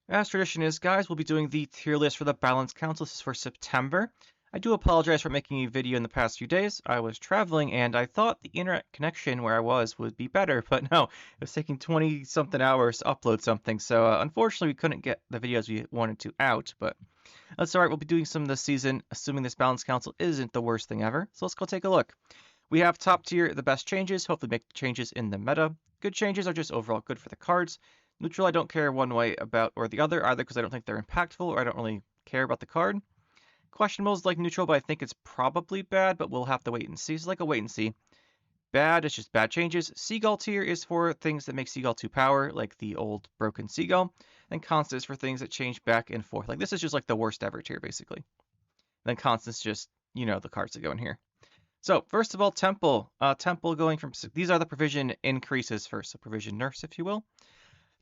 As tradition is, guys, we'll be doing the tier list for the Balance Council. This is for September. I do apologize for making a video in the past few days. I was traveling and I thought the internet connection where I was would be better, but no, it was taking 20 something hours to upload something. So unfortunately, we couldn't get the videos we wanted to out, but that's all right. We'll be doing some this season, assuming this Balance Council isn't the worst thing ever. So let's go take a look. We have top tier, the best changes, hopefully make changes in the meta. Good changes are just overall good for the cards. Neutral, I don't care one way about or the other, either because I don't think they're impactful or I don't really care about the card. Questionable is like neutral, but I think it's probably bad, but we'll have to wait and see. It's like a wait and see. Bad is just bad changes. Seagull tier is for things that make Seagull 2 power, like the old broken Seagull. And Constant is for things that change back and forth. Like this is just like the worst ever tier, basically. And then Constant's just, the cards that go in here. So first of all, Temple. Temple going from, these are the provision increases first, so provision nerfs, if you will.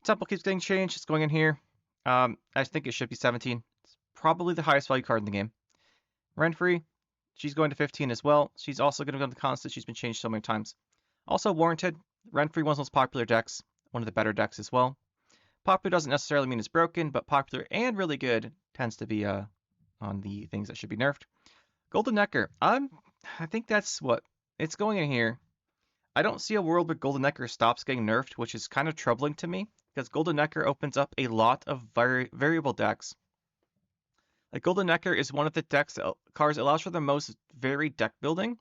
Temple keeps getting changed. It's going in here. I think it should be 17. It's probably the highest value card in the game. Renfrey, she's going to 15 as well. She's also going to go to Constant. She's been changed so many times. Also Warranted. Renfrey, one of the most popular decks. One of the better decks as well. Popular doesn't necessarily mean it's broken, but popular and really good tends to be on the things that should be nerfed. Golden Necker. I think that's what it's going in here. I don't see a world where Golden Necker stops getting nerfed, which is kind of troubling to me because Golden Necker opens up a lot of variable decks. Like Golden Necker is one of the decks cards that allows for the most varied deck building.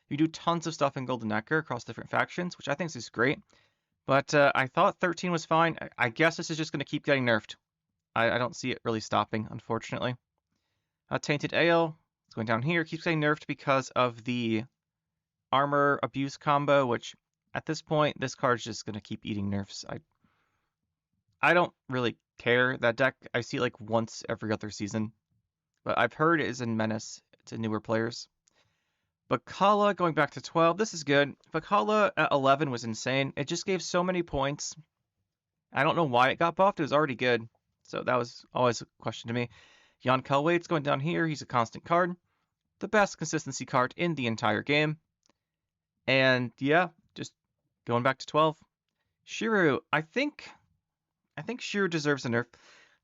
You do tons of stuff in Golden Necker across different factions, which I think is great. But I thought 13 was fine. I guess this is just going to keep getting nerfed. I don't see it really stopping, unfortunately. Tainted Ale, it's going down here, keeps getting nerfed because of the armor abuse combo, which at this point, this card's just going to keep eating nerfs. I don't really care. That deck, I see it like once every other season. But I've heard it is in Menace to newer players. Bakala going back to 12. This is good. Bakala at 11 was insane. It just gave so many points. I don't know why it got buffed. It was already good. So that was always a question to me. Jan Kelwait's going down here. He's a constant card. The best consistency card in the entire game. And yeah, just going back to 12. Shiru, I think Shiru deserves a nerf.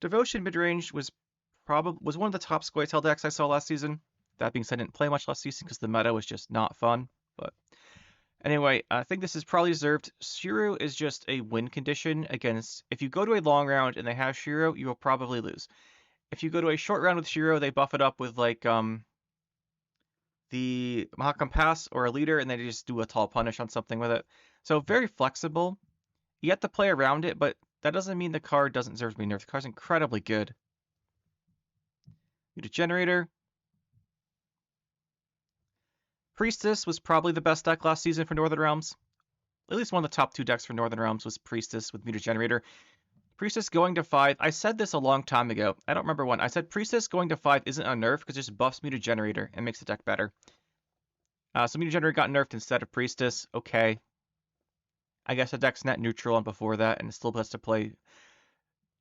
Devotion midrange was one of the top Scoia'tael decks I saw last season. That being said, I didn't play much last season because the meta was just not fun. But anyway, I think this is probably deserved. Shiru is just a win condition against. If you go to a long round and they have Shiru, you will probably lose. If you go to a short round with Shiru, they buff it up with like the Mahakam Pass or a leader, and they just do a tall punish on something with it. So very flexible. You have to play around it, but that doesn't mean the card doesn't deserve to be nerfed. The card's incredibly good. Muta Generator. Priestess was probably the best deck last season for Northern Realms. At least one of the top 2 decks for Northern Realms was Priestess with Muta Generator. Priestess going to 5. I said this a long time ago. I don't remember when. I said Priestess going to 5 isn't a nerf because it just buffs Muta Generator and makes the deck better. So Muta Generator got nerfed instead of Priestess. Okay. I guess the deck's net neutral on before that, and it still has to play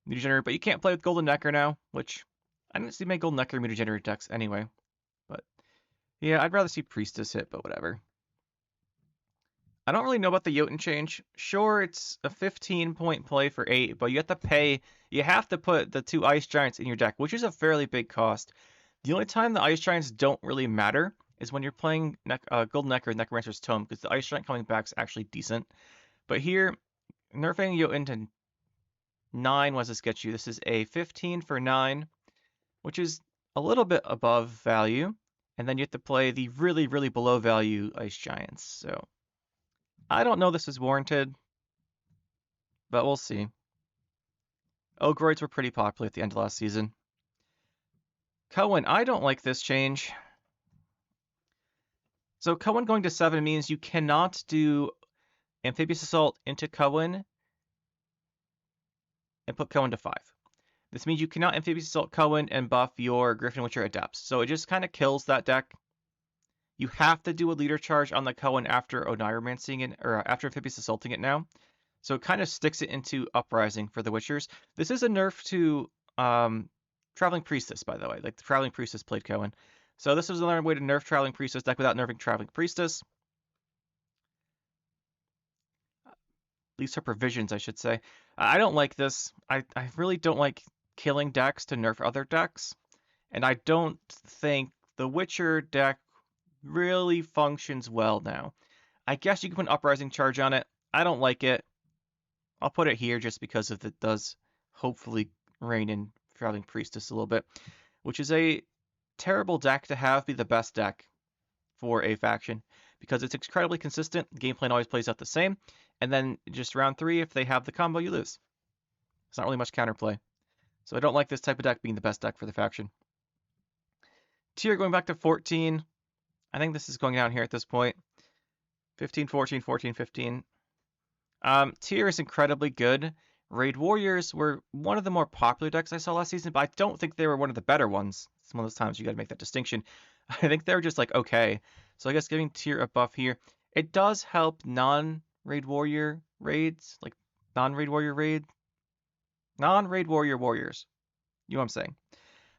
Muta Generator, but you can't play with Golden Necker now, which I didn't see many Golden Necker Muta Generator decks anyway. But yeah, I'd rather see Priestess hit, but whatever. I don't really know about the Jotun change. Sure, it's a 15-point play for 8, but you have to put the 2 Ice Giants in your deck, which is a fairly big cost. The only time the Ice Giants don't really matter is when you're playing Golden Necker and Necromancer's Tome, because the Ice Giant coming back is actually decent. But here, nerfing Jotun to 9, what does this get you? This is a 15 for 9, which is a little bit above value. And then you have to play the really, really below value Ice Giants. So I don't know this is warranted, but we'll see. Ogroids were pretty popular at the end of last season. Cohen, I don't like this change. So Cohen going to 7 means you cannot do Amphibious Assault into Cohen and put Cohen to 5. This means you cannot Amphibious Assault Cohen and buff your Griffin Witcher Adepts. So it just kind of kills that deck. You have to do a leader charge on the Cohen after Oneiromancing it, or after Amphibious Assaulting it now. So it kind of sticks it into Uprising for the Witchers. This is a nerf to Traveling Priestess, by the way. Like the Traveling Priestess played Cohen. So this is another way to nerf Traveling Priestess deck without nerfing Traveling Priestess. At least her provisions, I should say. I don't like this. I really don't like killing decks to nerf other decks. And I don't think the Witcher deck really functions well now. I guess you can put an Uprising Charge on it. I don't like it. I'll put it here just because of it does hopefully rein in Traveling Priestess a little bit, which is a terrible deck to have be the best deck for a faction because it's incredibly consistent. The game plan always plays out the same. And then just round 3, if they have the combo, you lose. It's not really much counterplay. So I don't like this type of deck being the best deck for the faction. Tier going back to 14. I think this is going down here at this point. 15, 14, 14, 15. Tier is incredibly good. Raid Warriors were one of the more popular decks I saw last season, but I don't think they were one of the better ones. It's one of those times you got to make that distinction. I think they're just like, okay. So I guess giving Tier a buff here. It does help non-Raid Warrior raids, like non-Raid Warrior warriors. You know what I'm saying?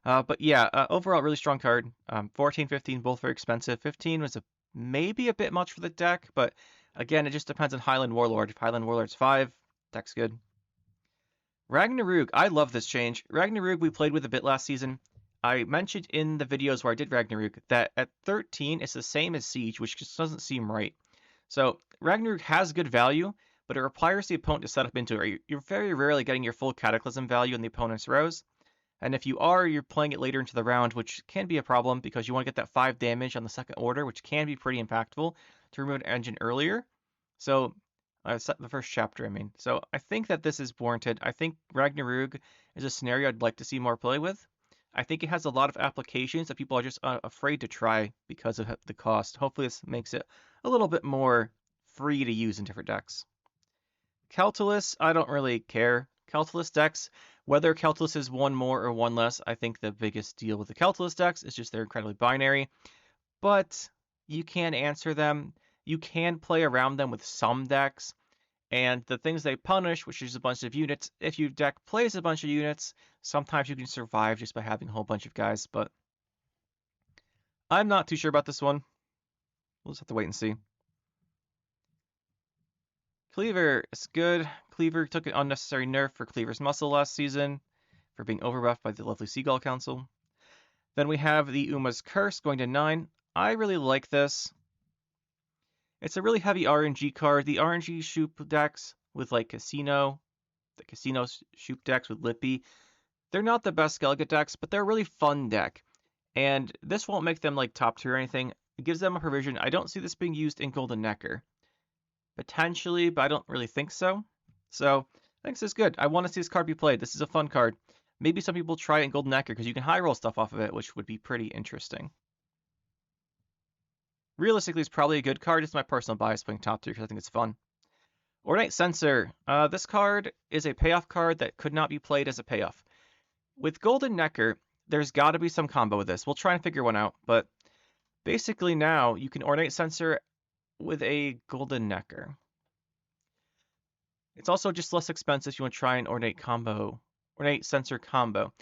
But yeah, overall, really strong card. 14, 15, both very expensive. 15 was maybe a bit much for the deck, but again, it just depends on Highland Warlord. If Highland Warlord's 5, deck's good. Ragnarok, I love this change. Ragnarok we played with a bit last season. I mentioned in the videos where I did Ragnarok that at 13, it's the same as Siege, which just doesn't seem right. So Ragnarok has good value, but it requires the opponent to set up into it. You're very rarely getting your full Cataclysm value in the opponent's rows. And if you are, you're playing it later into the round, which can be a problem because you want to get that 5 damage on the second order, which can be pretty impactful to remove an engine earlier. So, the first chapter, I mean. So I think that this is warranted. I think Ragnarok is a scenario I'd like to see more play with. I think it has a lot of applications that people are just afraid to try because of the cost. Hopefully this makes it a little bit more free to use in different decks. Kautilus, I don't really care. Kautilus decks, whether Kautilus is one more or one less, I think the biggest deal with the Kautilus decks is just they're incredibly binary. But you can answer them. You can play around them with some decks. And the things they punish, which is a bunch of units, if your deck plays a bunch of units, sometimes you can survive just by having a whole bunch of guys. But I'm not too sure about this one. We'll just have to wait and see. Cleaver is good. Cleaver took an unnecessary nerf for Cleaver's Muscle last season for being overbuffed by the lovely Seagull Council. Then we have the Uma's Curse going to 9. I really like this. It's a really heavy RNG card. The RNG Shoop decks with like Casino, the Casino Shoop decks with Lippy, they're not the best Skellige decks, but they're a really fun deck. And this won't make them like top tier or anything. It gives them a provision. I don't see this being used in Golden Nekker. Potentially, but I don't really think so. So, I think this is good. I want to see this card be played. This is a fun card. Maybe some people try it in Golden Nekker because you can high roll stuff off of it, which would be pretty interesting. Realistically, it's probably a good card. It's my personal bias playing top tier because I think it's fun. Ornate Censor. This card is a payoff card that could not be played as a payoff. With Golden Nekker, there's got to be some combo with this. We'll try and figure one out, but basically now you can Ornate Censor with a Golden Nekker. It's also just less expensive if you want to try an Ornate Censor combo.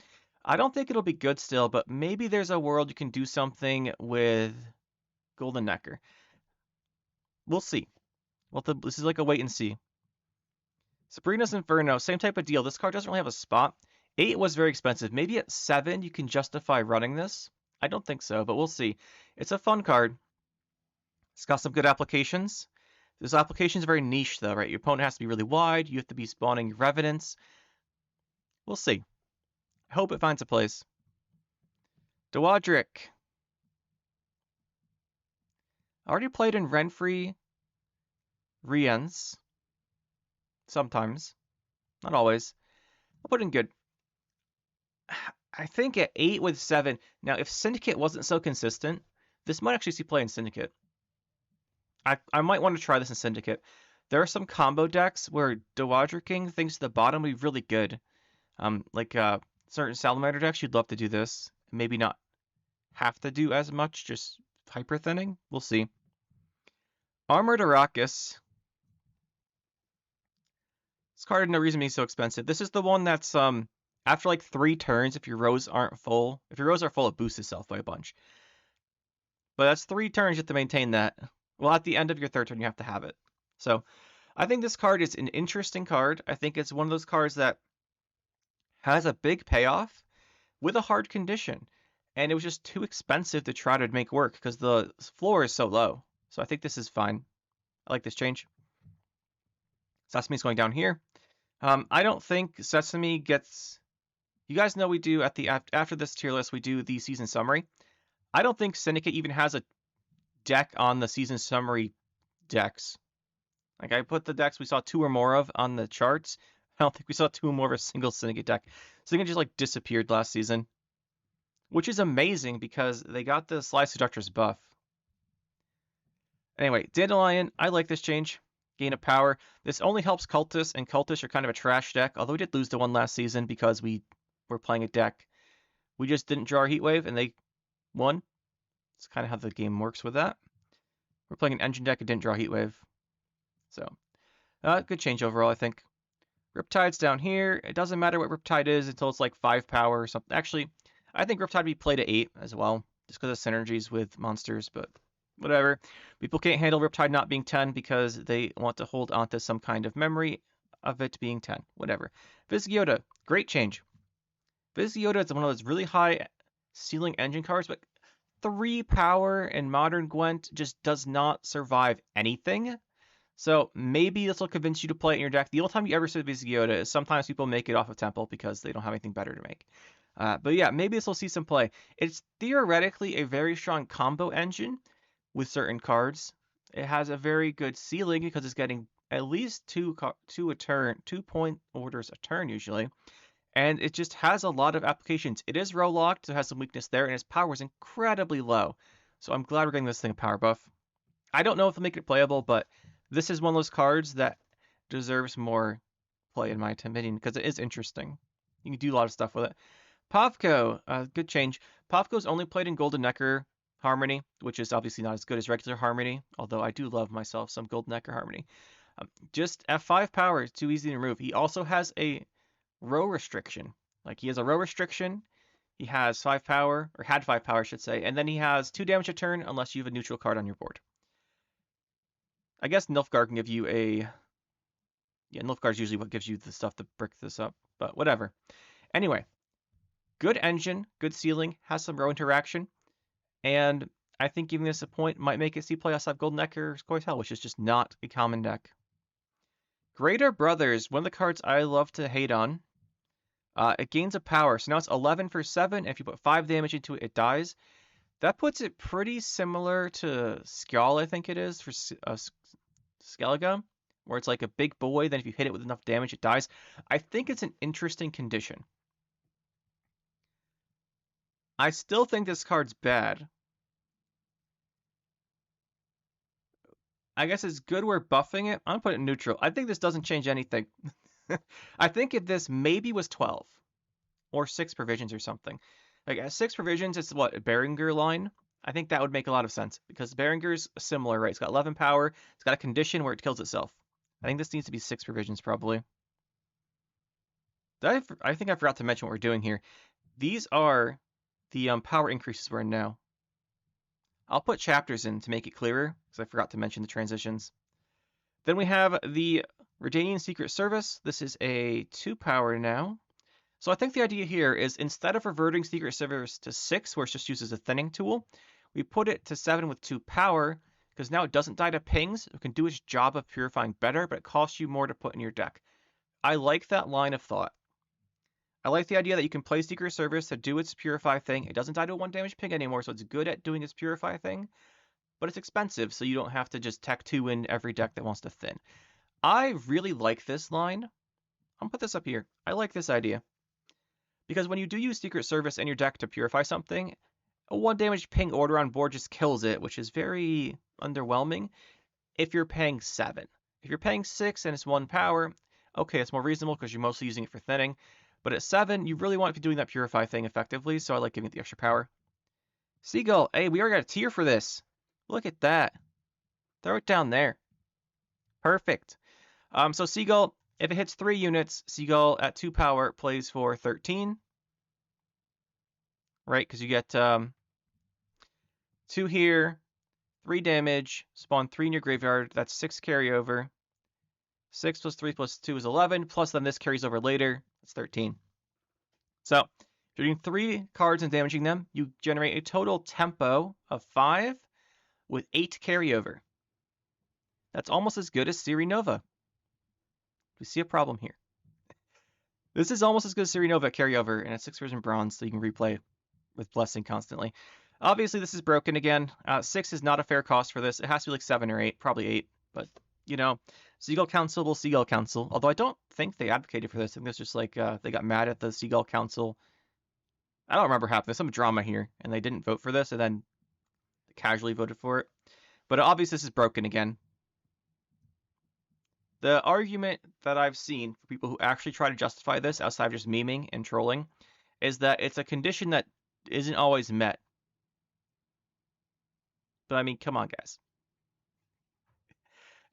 I don't think it'll be good still, but maybe there's a world you can do something with Golden Nekker. We'll see. This is like a wait and see. Sabrina's Inferno, same type of deal. This card doesn't really have a spot. 8 was very expensive. Maybe at 7 you can justify running this. I don't think so, but we'll see. It's a fun card. It's got some good applications. This application is very niche, though, right? Your opponent has to be really wide. You have to be spawning Revenants. We'll see. I hope it finds a place. Dowadric. I already played in Renfri Riens. Sometimes. Not always. I'll put in good. I think at 8 with 7. Now, if Syndicate wasn't so consistent, this might actually see play in Syndicate. I might want to try this in Syndicate. There are some combo decks where Dowadricking things to the bottom would be really good. Like certain Salamander decks, you'd love to do this. Maybe not have to do as much, just hyper thinning. We'll see. Armored Arrakis. This card had no reason to be so expensive. This is the one that's after like 3 turns, if your rows aren't full. If your rows are full, it boosts itself by a bunch. But that's 3 turns you have to maintain that. Well, at the end of your 3rd turn, you have to have it. So, I think this card is an interesting card. I think it's one of those cards that has a big payoff with a hard condition. And it was just too expensive to try to make work because the floor is so low. So I think this is fine. I like this change. Sesame's going down here. I don't think Sesame gets. You guys know we do at the after this tier list we do the season summary. I don't think Syndicate even has a deck on the season summary decks. Like I put the decks we saw 2 or more of on the charts. I don't think we saw 2 or more of a single Syndicate deck. Syndicate just like disappeared last season, which is amazing because they got the Sly Seductress buff. Anyway, Dandelion, I like this change. Gain of power. This only helps Cultists, and Cultists are kind of a trash deck, although we did lose to one last season because we were playing a deck. We just didn't draw our Heat Wave, and they won. That's kind of how the game works with that. We're playing an engine deck and didn't draw Heat Wave. So, good change overall, I think. Riptide's down here. It doesn't matter what Riptide is until it's like 5 power or something. Actually, I think Riptide would be played at 8 as well, just because of synergies with monsters, but whatever. People can't handle Riptide not being 10 because they want to hold onto some kind of memory of it being 10. Whatever. Vizgioda, great change. Vizgioda is one of those really high ceiling engine cards, but 3 power in Modern Gwent just does not survive anything. So maybe this will convince you to play it in your deck. The only time you ever see Vizgioda is sometimes people make it off of Temple because they don't have anything better to make. But yeah, maybe this will see some play. It's theoretically a very strong combo engine with certain cards. It has a very good ceiling because it's getting at least 2 point orders a turn usually. And it just has a lot of applications. It is row locked, so it has some weakness there, and its power is incredibly low. So I'm glad we're getting this thing a power buff. I don't know if it'll make it playable, but this is one of those cards that deserves more play in my opinion because it is interesting. You can do a lot of stuff with it. Pavko, good change. Pavko's only played in Golden Necker Harmony, which is obviously not as good as regular Harmony, although I do love myself some Golden Necker Harmony. Just at 5 power, it's too easy to remove. He also has a row restriction. Like he has a row restriction, he has 5 power, or had 5 power I should say, and then he has 2 damage a turn unless you have a neutral card on your board. I guess Nilfgaard can give you a... Yeah, Nilfgaard's usually what gives you the stuff to brick this up, but whatever. Anyway, good engine, good ceiling, has some row interaction, and I think giving this a point might make it see play outside Golden Necker Scoia'tael, which is just not a common deck. Greater Brothers, one of the cards I love to hate on. It gains a power, so now it's 11 for 7, and if you put 5 damage into it, it dies. That puts it pretty similar to Skjall, I think it is, for Skellige, where it's like a big boy, then if you hit it with enough damage, it dies. I think it's an interesting condition. I still think this card's bad. I guess it's good we're buffing it. I'm going to put it in neutral. I think this doesn't change anything. I think if this maybe was 12 or 6 provisions or something. Like at 6 provisions, it's what, a Berengar line? I think that would make a lot of sense because Berengar's similar, right? It's got 11 power. It's got a condition where it kills itself. I think this needs to be 6 provisions probably. I think I forgot to mention what we're doing here. These are the power increases we're in now. I'll put chapters in to make it clearer because I forgot to mention the transitions. Then we have the Redanian Secret Service. This is a 2 power now. So I think the idea here is instead of reverting Secret Service to 6, where it's just used as a thinning tool, we put it to 7 with 2 power, because now it doesn't die to pings. It can do its job of purifying better, but it costs you more to put in your deck. I like that line of thought. I like the idea that you can play Secret Service to do its purify thing. It doesn't die to a 1 damage ping anymore, so it's good at doing its purify thing, but it's expensive, so you don't have to just tech 2 in every deck that wants to thin. I really like this line. I'm gonna put this up here. I like this idea. Because when you do use Secret Service in your deck to purify something, a 1 damage ping order on board just kills it, which is very underwhelming if you're paying 7. If you're paying 6 and it's 1 power, okay, it's more reasonable because you're mostly using it for thinning. But at 7, you really want to be doing that purify thing effectively, so I like giving it the extra power. Seagull, hey, we already got a tier for this. Look at that. Throw it down there. Perfect. So Seagull, if it hits 3 units, Seagull at 2 power plays for 13. Right, because you get 2 here, 3 damage, spawn 3 in your graveyard. That's 6 carryover. 6 plus 3 plus 2 is 11, plus then this carries over later. That's 13. So if you're doing 3 cards and damaging them, you generate a total tempo of 5 with 8 carryover. That's almost as good as Siri Nova. We see a problem here. This is almost as good as Siri Nova carryover, and it's 6 version bronze, so you can replay with Blessing constantly. Obviously, this is broken again. 6 is not a fair cost for this. It has to be like 7 or 8, probably 8. But, you know, Seagull Council will Seagull Council. Although I don't think they advocated for this. I think it's just like they got mad at the Seagull Council. I don't remember happening. There's some drama here, and they didn't vote for this, and then casually voted for it. But obviously, this is broken again. The argument that I've seen for people who actually try to justify this outside of just memeing and trolling is that it's a condition that isn't always met. But I mean, come on, guys.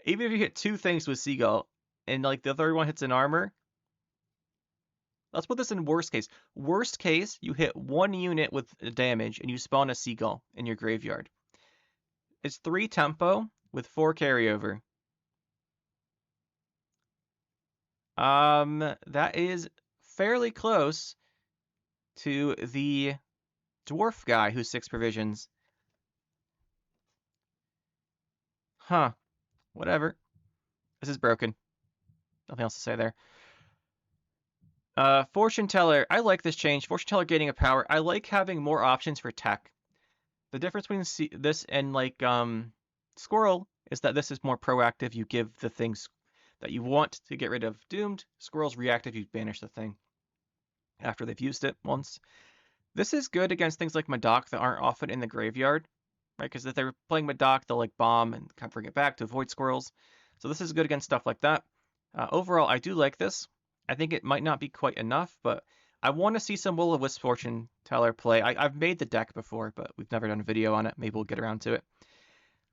Even if you hit 2 things with Seagull and like the third one hits an armor, let's put this in worst case. Worst case, you hit 1 unit with damage and you spawn a Seagull in your graveyard. It's 3 tempo with 4 carryover. That is fairly close to the dwarf guy who's 6 provisions. Huh. Whatever. This is broken. Nothing else to say there. Fortune Teller. I like this change. Fortune Teller gaining a power. I like having more options for tech. The difference between this and like Squirrel is that this is more proactive. You give the things that you want to get rid of doomed. Squirrel's reactive. You banish the thing after they've used it once. This is good against things like Madoc that aren't often in the graveyard, right? Because if they're playing Madoc, they'll like bomb and kind of bring it back to avoid squirrels. So this is good against stuff like that. Overall, I do like this. I think it might not be quite enough, but I want to see some Will-O-Wisp Fortune Teller play. I've made the deck before, but we've never done a video on it. Maybe we'll get around to it.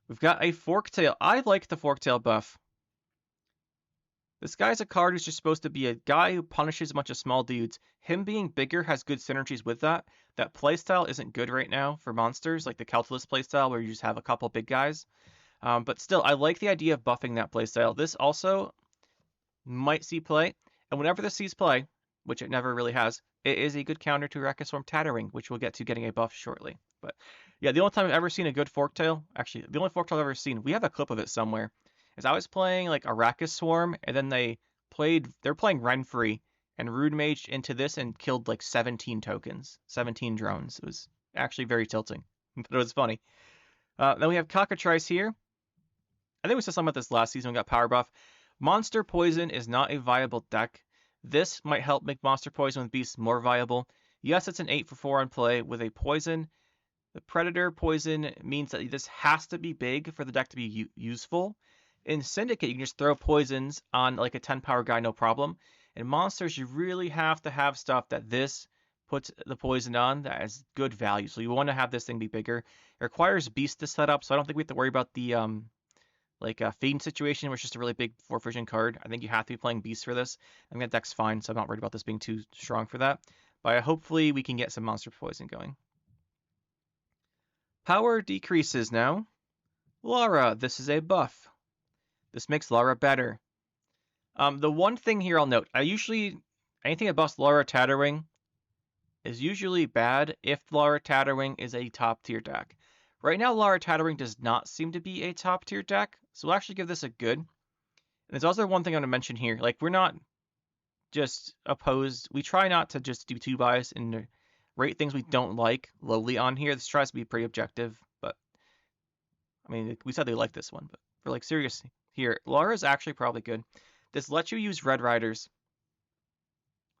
We've got a Forktail. I like the Forktail buff. This guy's a card who's just supposed to be a guy who punishes a bunch of small dudes. Him being bigger has good synergies with that. That playstyle isn't good right now for monsters, like the Calculus playstyle where you just have a couple big guys. But still, I like the idea of buffing that playstyle. This also might see play. And whenever this sees play, which it never really has, it is a good counter to Rakaswarm Tattering, which we'll get to getting a buff shortly. But yeah, the only time I've ever seen a good Forktail, actually, the only Forktail I've ever seen, we have a clip of it somewhere, is I was playing like Arrakis Swarm, and then they're playing Renfree, and Rude Maged into this and killed like 17 tokens, 17 drones. It was actually very tilting, but it was funny. Then we have Cockatrice here. I think we said something about this last season. We got Power Buff. Monster Poison is not a viable deck. This might help make Monster Poison with Beasts more viable. Yes, it's an 8 for 4 on play with a Poison. The Predator Poison means that this has to be big for the deck to be useful. In Syndicate, you can just throw poisons on like a 10 power guy, no problem. In Monsters, you really have to have stuff that this puts the poison on that has good value. So you want to have this thing be bigger. It requires Beast to set up, so I don't think we have to worry about the like a Fiend situation, which is just a really big 4 vision card. I think you have to be playing Beast for this. I think that deck's fine, so I'm not worried about this being too strong for that. But hopefully we can get some Monster Poison going. Power decreases now. Lara, this is a buff. This makes Lara better. The one thing here I'll note, anything that buffs Lara Tatterwing is usually bad if Lara Tatterwing is a top tier deck. Right now, Lara Tatterwing does not seem to be a top tier deck, so we'll actually give this a good. And there's also one thing I want to mention here. Like, we're not just opposed. We try not to just do 2-buys and rate things we don't like lowly on here. This tries to be pretty objective, but I mean, we said they like this one, but for like serious here, Lara is actually probably good. This lets you use Red Riders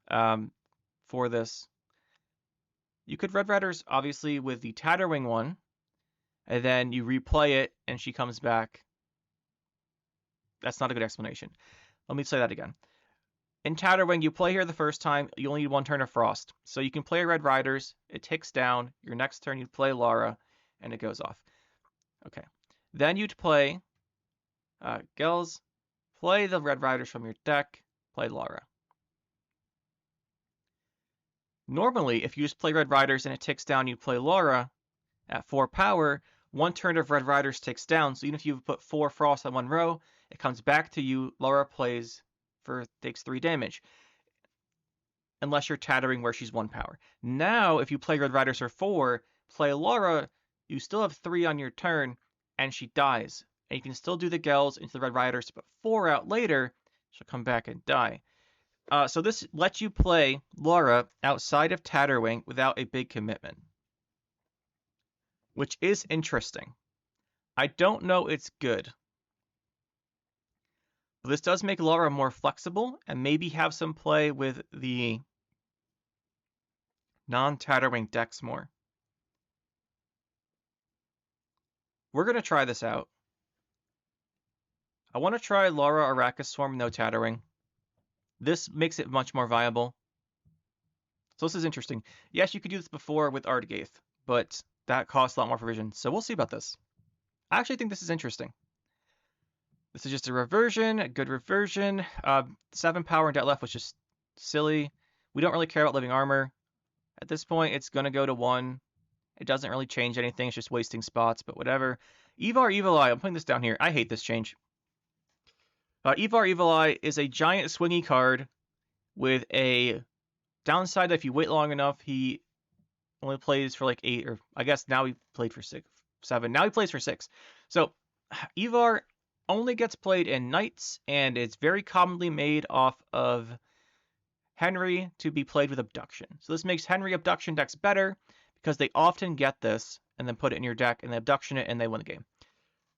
for this. You could Red Riders, obviously, with the Tatterwing one, and then you replay it, and she comes back. That's not a good explanation. Let me say that again. In Tatterwing, you play here the first time, you only need 1 turn of Frost. So you can play Red Riders, it ticks down, your next turn you play Lara, and it goes off. Okay. Then you'd play Gels, play the Red Riders from your deck, play Lara. Normally, if you just play Red Riders and it ticks down, you play Lara at 4 power, 1 turn of Red Riders ticks down, so even if you put 4 Frost on 1 row, it comes back to you, Lara plays takes 3 damage. unless you're tattering where she's 1 power. Now, if you play Red Riders for 4, play Laura, you still have 3 on your turn, and she dies. And you can still do the Gels into the Red Riders, but 4 out later, she'll come back and die. So this lets you play Laura outside of Tatterwing without a big commitment, which is interesting. I don't know it's good. But this does make Laura more flexible and maybe have some play with the non-Tatterwing decks more. We're going to try this out. I want to try Laura Arrakis Swarm, no Tatterwing. This makes it much more viable. So this is interesting. Yes, you could do this before with Ardgaith, but that costs a lot more provision. So we'll see about this. I actually think this is interesting. This is just a reversion, a good reversion. 7 power and debt left was just silly. We don't really care about living armor. At this point, it's going to go to 1. It doesn't really change anything. It's just wasting spots, but whatever. Ivar Evil Eye. I'm putting this down here. I hate this change. Ivar Evil Eye is a giant swingy card with a downside that if you wait long enough, he only plays for like 8, or I guess now he played for 7. Now he plays for 6. So Ivar only gets played in Knights, and it's very commonly made off of Henry to be played with Abduction. So this makes Henry Abduction decks better because they often get this and then put it in your deck and they Abduction it and they win the game.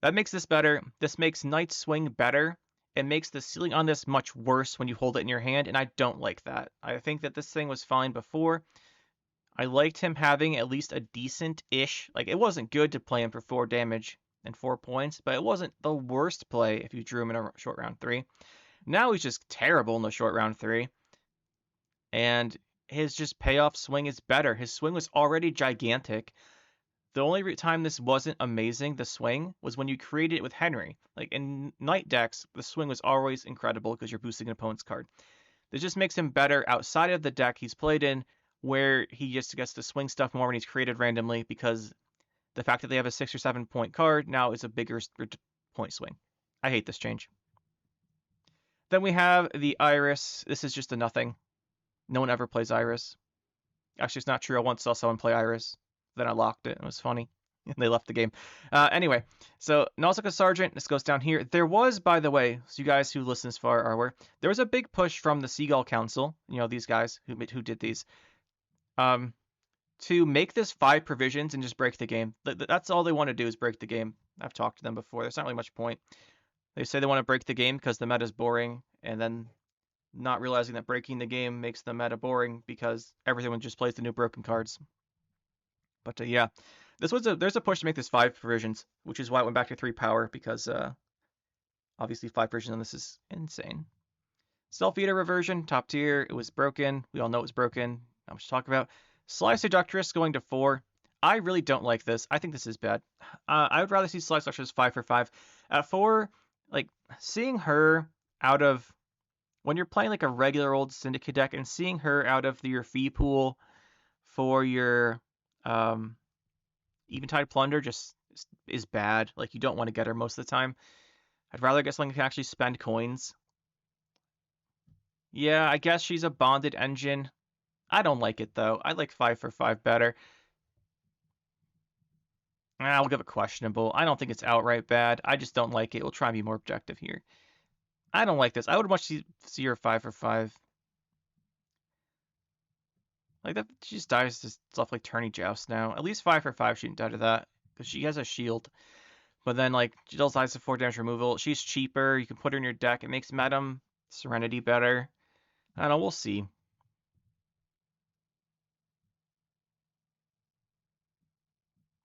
That makes this better. This makes Knights swing better. It makes the ceiling on this much worse when you hold it in your hand, and I don't like that. I think that this thing was fine before. I liked him having at least a decent-ish, like it wasn't good to play him for 4 damage and 4 points, but it wasn't the worst play if you drew him in a short round 3. Now he's just terrible in the short round 3. And his just payoff swing is better. His swing was already gigantic. The only time this wasn't amazing, the swing, was when you created it with Henry. Like in Knight decks, the swing was always incredible because you're boosting an opponent's card. This just makes him better outside of the deck he's played in, where he just gets to swing stuff more when he's created randomly, because the fact that they have a 6 or 7 point card now is a bigger point swing. I hate this change. Then we have the Iris. This is just a nothing. No one ever plays Iris. Actually, it's not true. I once saw someone play Iris. Then I locked it. It was funny. And they left the game. Anyway, so Nausicaa Sergeant, this goes down here. There was, by the way, so you guys who listen this far are aware, there was a big push from the Seagull Council, you know, these guys who did these, to make this 5 provisions and just break the game. That's all they want to do is break the game. I've talked to them before. There's not really much point. They say they want to break the game because the meta is boring, and then not realizing that breaking the game makes the meta boring because everyone just plays the new broken cards. But yeah, there's a push to make this 5 provisions, which is why it went back to 3 power, because obviously 5 provisions on this is insane. Self-Eater reversion, top tier. It was broken. We all know it was broken. Not much to talk about. Sly Seductress going to 4. I really don't like this. I think this is bad. I would rather see Sly Seductress 5 for 5. At 4, like, seeing her out of, when you're playing like a regular old Syndicate deck and seeing her out of your fee pool for your Eventide Plunder just is bad. Like, you don't want to get her most of the time. I'd rather get something that can actually spend coins. Yeah, I guess she's a bonded engine. I don't like it, though. I like 5 for 5 better. I'll give it questionable. I don't think it's outright bad. I just don't like it. We'll try and be more objective here. I don't like this. I would much see her 5 for 5. Like, that, she just dies to stuff like Tourney Joust now. At least 5 for 5 she didn't die to that, because she has a shield. But then, like, she does dies to 4 damage removal. She's cheaper. You can put her in your deck. It makes Madame Serenity better. I don't know. We'll see.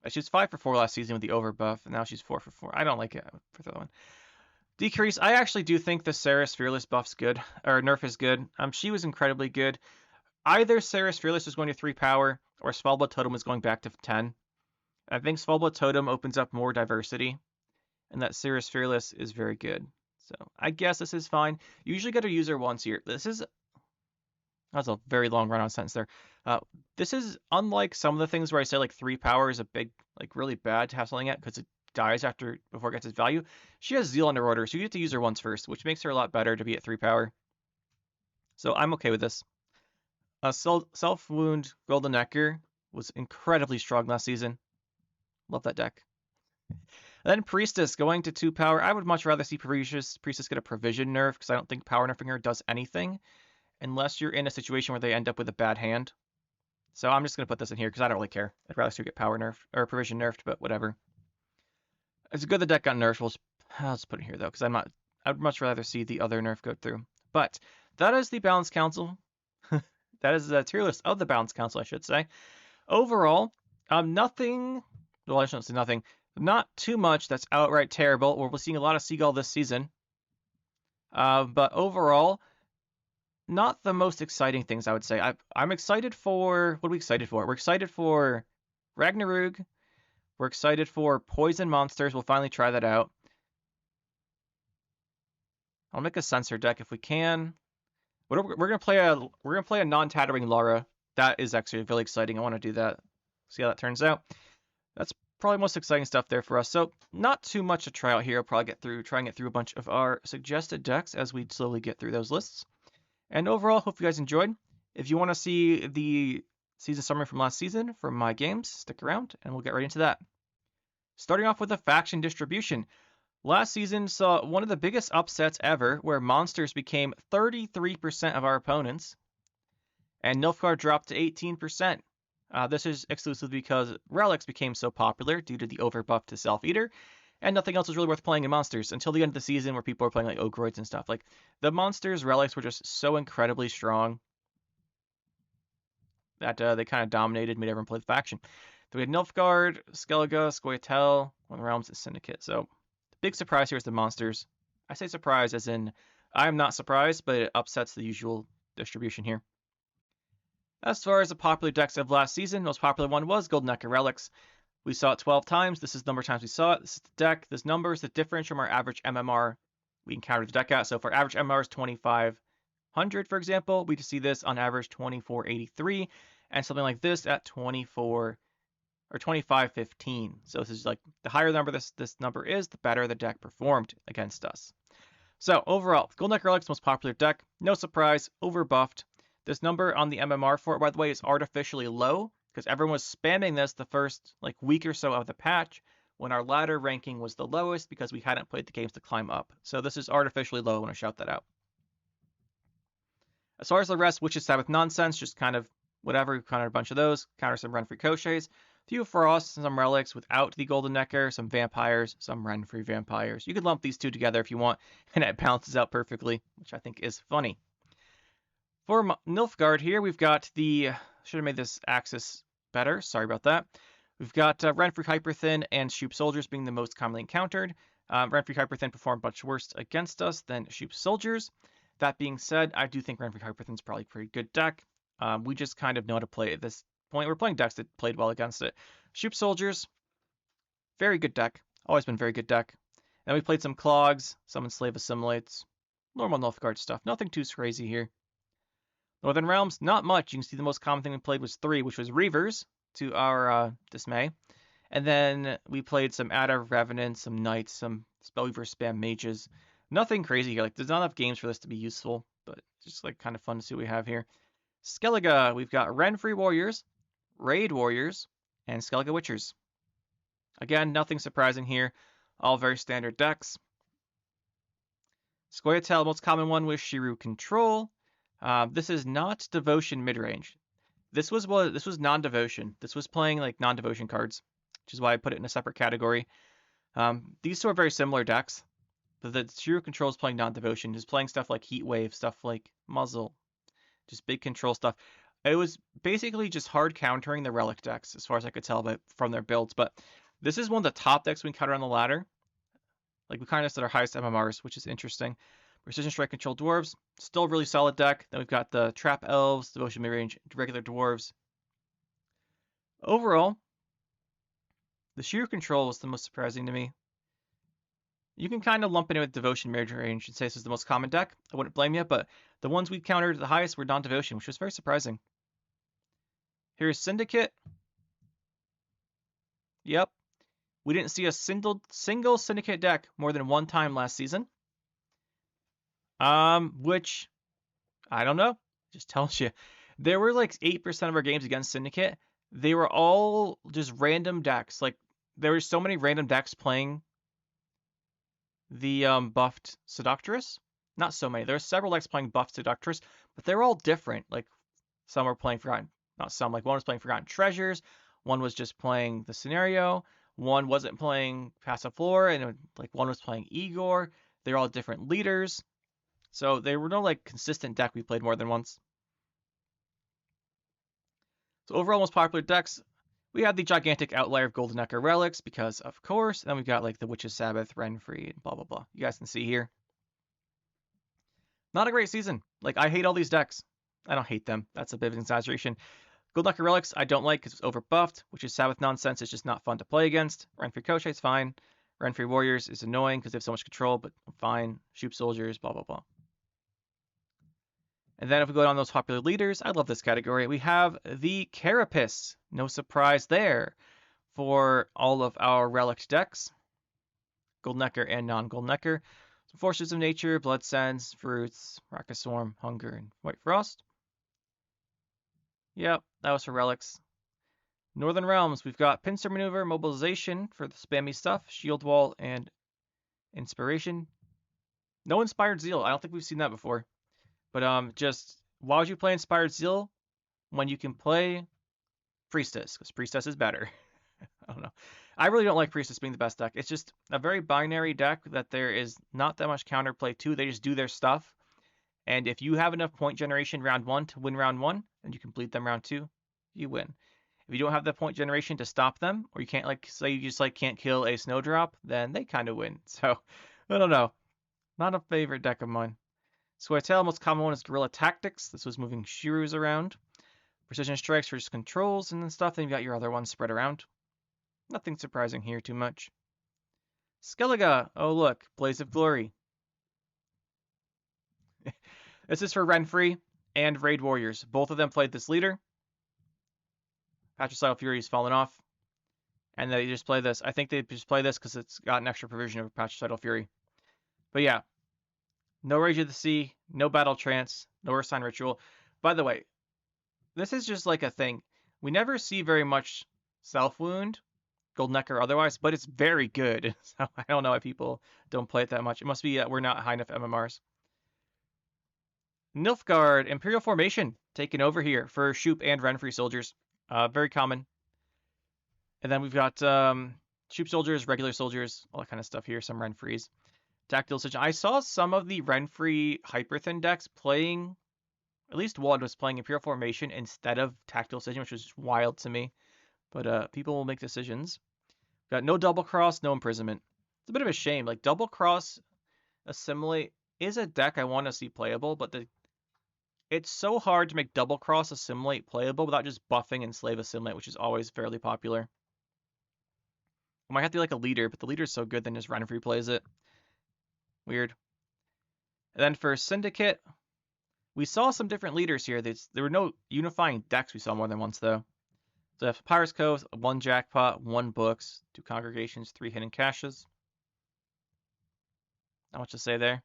She was 5 for 4 last season with the overbuff, and now she's 4 for 4. I don't like it for the one. Decrease. I actually do think the Saris Fearless buff's good, or nerf is good. She was incredibly good. Either Saris Fearless is going to 3 power, or Svalbard Totem is going back to 10. I think Svalbard Totem opens up more diversity, and that Saris Fearless is very good. So I guess this is fine. You usually get to use her once here. That's a very long run-on sentence there. This is unlike some of the things where I say like 3 power is a big, like really bad to have something at because it dies before it gets its value. She has Zeal Under Order, so you get to use her once first, which makes her a lot better to be at 3 power. So I'm okay with this. Self-Wound Golden Necker was incredibly strong last season. Love that deck. Then Priestess going to 2 power. I would much rather see Priestess get a provision nerf because I don't think power nerfing her does anything unless you're in a situation where they end up with a bad hand. So I'm just going to put this in here because I don't really care. I'd rather see her get power nerfed or provision nerfed, but whatever. It's good the deck got nerfed. I'll just put it here though because I'd much rather see the other nerf go through. But that is the Balance Council. That is the tier list of the Balance Council, I should say. Overall, nothing. Well, I shouldn't say nothing. Not too much that's outright terrible. We're seeing a lot of Seagull this season. But overall, not the most exciting things, I would say. I'm excited for... What are we excited for? We're excited for Ragnarok. We're excited for Poison Monsters. We'll finally try that out. I'll make a Censor deck if we can. We're gonna play a non-tattering Lara. That is actually really exciting. I want to do that. See how that turns out. That's probably most exciting stuff there for us. So not too much to try out here. I'll probably try and get through a bunch of our suggested decks as we slowly get through those lists. And overall, hope you guys enjoyed. If you want to see the season summary from last season from my games, stick around and we'll get right into that. Starting off with the faction distribution. Last season saw one of the biggest upsets ever where monsters became 33% of our opponents and Nilfgaard dropped to 18%. This is exclusively because Relics became so popular due to the overbuff to Self-Eater, and nothing else was really worth playing in Monsters until the end of the season where people were playing like Ogroids and stuff. Like, the Monsters Relics were just so incredibly strong that they kind of dominated, made everyone play the faction. So we had Nilfgaard, Skellige, Scoia'tael, One Realms, and Syndicate. So the big surprise here is the Monsters. I say surprise as in I'm not surprised, but it upsets the usual distribution here. As far as the popular decks of last season, most popular one was Golden Necker Relics. We saw it 12 times. This is the number of times we saw it. This is the deck. This number is the difference from our average MMR we encountered the deck at. So if our average MMR is 2,500, for example, we just see this on average 2,483, and something like this at 24 or 2,515. So this is like the higher number this number is, the better the deck performed against us. So overall, Golden Necker Relics, most popular deck. No surprise, overbuffed. This number on the MMR for it, by the way, is artificially low because everyone was spamming this the first week or so of the patch when our ladder ranking was the lowest because we hadn't played the games to climb up. So this is artificially low. I want to shout that out. As far as the rest, Witch's Sabbath nonsense, just kind of whatever. We countered a bunch of those. Counter some Renfri Koshais. Few Frosts, some Relics without the Golden Necker, some Vampires, some Renfri Vampires. You could lump these two together if you want, and it balances out perfectly, which I think is funny. For Nilfgaard here, we've got the... Should have made this axis better. Sorry about that. We've got Renfri Hyperthin and Shupe Soldiers being the most commonly encountered. Renfri Hyperthin performed much worse against us than Shupe Soldiers. That being said, I do think Renfri Hyperthin's probably a pretty good deck. We just kind of know how to play at this point. We're playing decks that played well against it. Shupe Soldiers, very good deck. Always been very good deck. Then we played some Clogs, some Enslave Assimilates. Normal Nilfgaard stuff. Nothing too crazy here. Northern Realms, not much. You can see the most common thing we played was 3, which was Reavers, to our dismay. And then we played some Adder Revenants, some Knights, some Spellweaver Spam Mages. Nothing crazy here. There's not enough games for this to be useful, but just kind of fun to see what we have here. Skellige, we've got Renfri Warriors, Raid Warriors, and Skellige Witchers. Again, nothing surprising here. All very standard decks. Scoia'tael, most common one was Shiryu Control. This is not Devotion midrange. This was non-Devotion. This was playing non-Devotion cards, which is why I put it in a separate category. These two are very similar decks, but the Shiryu Control is playing non-Devotion. Is playing stuff like Heatwave, stuff like Muzzle, just big control stuff. It was basically just hard countering the Relic decks, as far as I could tell from their builds. But this is one of the top decks we encounter on the ladder. We kind of at our highest MMRs, which is interesting. Precision Strike Control Dwarves, still a really solid deck. Then we've got the Trap Elves, Devotion Midrange, regular Dwarves. Overall, the Shiryu Control was the most surprising to me. You can kind of lump it in with Devotion Midrange and say this is the most common deck. I wouldn't blame you, but the ones we countered the highest were non-Devotion, which was very surprising. Here's Syndicate. Yep. We didn't see a single Syndicate deck more than one time last season. Which, I don't know, just tells you. There were like 8% of our games against Syndicate. They were all just random decks. Like, there were so many random decks playing the buffed Seductress. Not so many. There were several decks playing buffed Seductress, but they were all different. Like, some were playing Forgotten, not some, like one was playing Forgotten Treasures, one was just playing the scenario, one wasn't playing Passiflora, and like one was playing Igor. They're all different leaders. So they were no like consistent deck we played more than once. So overall most popular decks, we had the gigantic outlier of Golden Echo Relics because of course, and then we've got like the Witch's Sabbath, Renfri, and blah blah blah. You guys can see here. Not a great season. Like I hate all these decks. I don't hate them. That's a bit of an exaggeration. Golden Echo Relics I don't like because it's overbuffed, Witch's Sabbath nonsense. It's just not fun to play against. Renfri Kosche's fine. Renfri Warriors is annoying because they have so much control, but fine. Shoop Soldiers, blah blah blah. And then if we go down those popular leaders, I love this category. We have the Carapace. No surprise there for all of our Relic decks. Golden Echo and non-Golden Echo. So Forces of Nature, Blood Sands, Fruits, Rocket Swarm, Hunger, and White Frost. Yep, that was for Relics. Northern Realms, we've got Pincer Maneuver, Mobilization for the spammy stuff, Shield Wall, and Inspiration. No Inspired Zeal. I don't think we've seen that before. But just why would you play Inspired Zeal when you can play Priestess? Because Priestess is better. I don't know. I really don't like Priestess being the best deck. It's just a very binary deck that there is not that much counterplay to. They just do their stuff. And if you have enough point generation round 1 to win round 1, and you complete them round 2, you win. If you don't have the point generation to stop them, or you can't like say you just like can't kill a Snowdrop, then they kind of win. So I don't know. Not a favorite deck of mine. Squirtle, most common one is Guerrilla Tactics. This was moving Shirus around. Precision Strikes for just controls and stuff. Then you've got your other ones spread around. Nothing surprising here too much. Skellige. Oh look, Blaze of Glory. This is for Renfri and Raid Warriors. Both of them played this leader. Patricidal Fury's fallen off. And they just play this. I think they just play this because it's got an extra provision of Patricidal Fury. But yeah. No Rage of the Sea, no Battle Trance, no Ursine Ritual. By the way, this is just like a thing. We never see very much Self Wound, Golden Echo or otherwise, but it's very good. So I don't know why people don't play it that much. It must be we're not high enough MMRs. Nilfgaard, Imperial Formation, taken over here for Shoop and Renfri soldiers. Very common. And then we've got Shoop soldiers, regular soldiers, all that kind of stuff here. Some Renfris. Tactical Decision. I saw some of the Renfri Hyperthin decks playing, at least one was playing Imperial Formation instead of Tactical Decision, which was wild to me. But people will make decisions. Got no Double Cross, no Imprisonment. It's a bit of a shame. Like Double Cross Assimilate is a deck I want to see playable, but it's so hard to make Double Cross Assimilate playable without just buffing Enslave Assimilate, which is always fairly popular. I might have to be like a leader, but the leader's so good then just Renfri plays it. Weird. And then for Syndicate, we saw some different leaders here. There were no unifying decks we saw more than once, though. So that's Papyrus Cove, 1 Jackpot, 1 Books, 2 Congregations, 3 Hidden Caches. Not much to say there.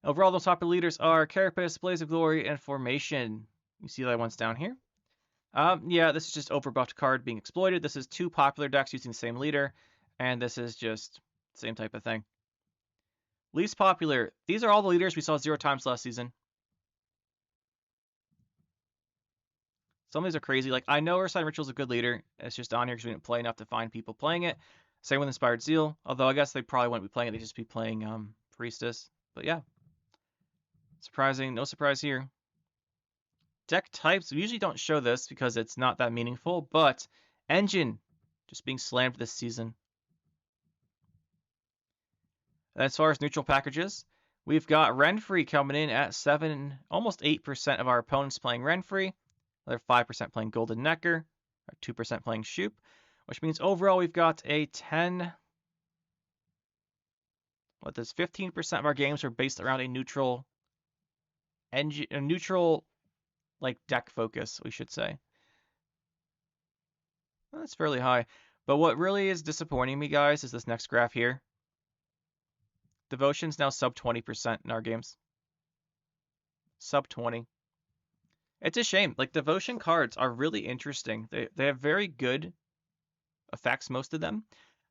Overall, those popular leaders are Carapace, Blaze of Glory, and Formation. You see the ones down here. Yeah, this is just overbuffed card being exploited. This is 2 popular decks using the same leader, and this is just the same type of thing. Least popular. These are all the leaders we saw 0 times last season. Some of these are crazy. Like, I know Ursine Ritual is a good leader. It's just on here because we didn't play enough to find people playing it. Same with Inspired Zeal. Although I guess they probably wouldn't be playing it. They'd just be playing Priestess. But yeah. Surprising. No surprise here. Deck types. We usually don't show this because it's not that meaningful. But Engine. Just being slammed this season. As far as neutral packages, we've got Renfri coming in at 7, almost 8% of our opponents playing Renfri. Another 5% playing Golden Echo, or 2% playing Shoop, which means overall we've got a 10. What this 15% of our games are based around a neutral engine, a neutral like deck focus, we should say. Well, that's fairly high. But what really is disappointing me, guys, is this next graph here. Devotion's now sub 20% in our games. Sub 20. It's a shame. Like, devotion cards are really interesting. They have very good effects, most of them,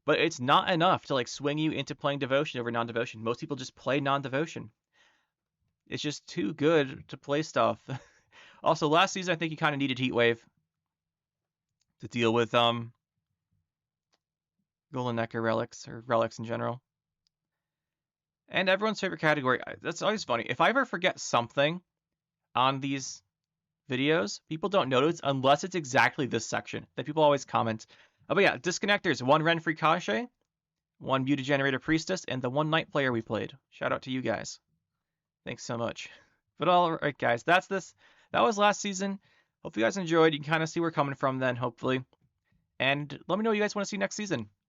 but it's not enough to like swing you into playing devotion over non-devotion. Most people just play non-devotion. It's just too good to play stuff. Also, last season I think you kind of needed Heat Wave to deal with Golden Necker relics or relics in general. And everyone's favorite category. That's always funny. If I ever forget something on these videos, people don't notice unless it's exactly this section that people always comment. Oh, but yeah, disconnectors. 1 Renfri Kashe, 1 Beauty Generator Priestess, and the 1 Night Player we played. Shout out to you guys. Thanks so much. But all right, guys, that's this. That was last season. Hope you guys enjoyed. You can kind of see where we're coming from then, hopefully. And let me know what you guys want to see next season.